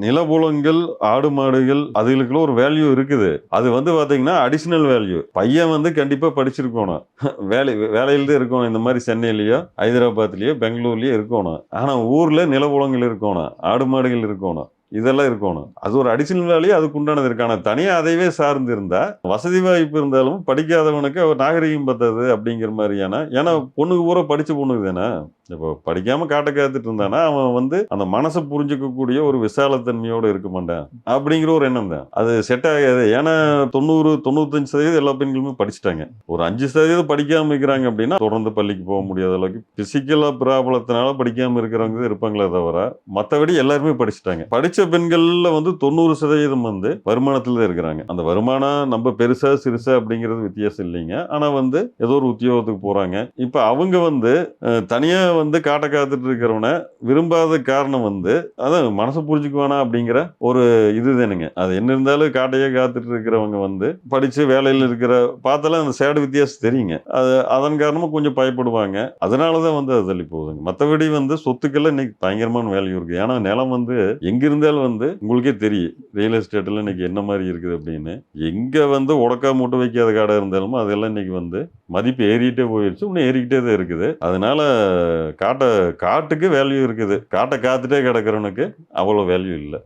நிலபுலன்கள், ஆடு, மாடுகள் அதுகளுக்குள்ள ஒரு வேல்யூ இருக்குது. அது பார்த்தீங்கன்னா, அடிஷனல் வேல்யூ. பையன் கண்டிப்பா படிச்சிருக்கோணும். வேலையில தான் இருக்கணும். இந்த மாரி சென்னையிலயோ, ஹைதராபாத்லயோ, பெங்களூர்லயோ இருக்கோணும். ஆனா ஊர்ல நிலபுலன்கள் இருக்கோணும். ஆடு, மாடுகள் இருக்கோணும். இதெல்லாம் இருக்கோணும். அது ஒரு அடிஷனல் வேல்யூ அதுக்கு உண்டானது இருக்கு. ஆனா தனியா அதையவே சார்ந்து இருந்தா, வசதி வாய்ப்பு இருந்தாலும் படிக்காதவனுக்கு அவர் நாகரீகம் பத்தாது அப்படிங்கிற மாரியான ஏன்னா பொண்ணுக்கு பூரா படிச்ச பொண்ணுக்கு தானே. இப்போ படிக்காம காட்ட காத்துட்டு இருந்தானா, அவன் அந்த மனச புரிஞ்சுக்கக்கூடிய ஒரு விசாலத்தன்மையோட இருக்க மாட்டான். அப்படிங்கிற ஒரு எண்ணம் தான். அது செட் ஆகாது. ஏன்னா 90, 95% எல்லா பெண்களுமே படிச்சுட்டாங்க. ஒரு 5% படிக்காம இருக்கிறாங்க அப்படின்னா, தொடர்ந்து பள்ளிக்கு போக முடியாத அளவுக்கு பிசிக்கலா ப்ராப்ளத்தினால படிக்காம இருக்கிறவங்க இருப்பாங்களே தவிர, மத்தபடி எல்லாருமே படிச்சுட்டாங்க. படிச்ச பெண்கள்ல 90% வருமானத்துல தான் இருக்கிறாங்க. அந்த வருமானம் நம்ம பெருசா, சிறுசா அப்படிங்கிறது வித்தியாசம் இல்லைங்க. ஆனா ஏதோ ஒரு உத்தியோகத்துக்கு போறாங்க. இப்ப அவங்க தனியா காட்ட காத்துட்டு இருக்கிறவன விரும்பாத காரணம் அதான் மனச புரிஞ்சுக்குவானா அப்படிங்கிற ஒரு இதுதானுங்க. அது என்ன இருந்தாலும் காட்டையே காத்துட்டு இருக்கிறவங்க படிச்சு வேலையில இருக்கிற பார்த்தாலும் அந்த சேடு வித்தியாசம் தெரியுங்க. அதன் காரணமா கொஞ்சம் பயப்படுவாங்க. அதனால தான் அது தள்ளி போகுதுங்க. மத்தபடி சொத்துக்கெல்லாம் இன்னைக்கு பயங்கரமான வேல்யூ இருக்கு. ஏன்னா நிலம் எங்க இருந்தாலும் உங்களுக்கே தெரியும். ரியல் எஸ்டேட்ல இன்னைக்கு என்ன மாரி இருக்குது அப்படின்னு. எங்க உடக்கா மூட்டை வைக்காத காடா இருந்தாலும் அதெல்லாம் இன்னைக்கு மதிப்பு ஏறிட்டே போயிருச்சு. இன்னும் ஏறிக்கிட்டே தான் இருக்குது. அதனால காட்டுக்கு வேல்யூ இருக்குது. காட்ட காத்துட்டே கிடக்கிறவனுக்கு அவ்வளோ வேல்யூ இல்ல.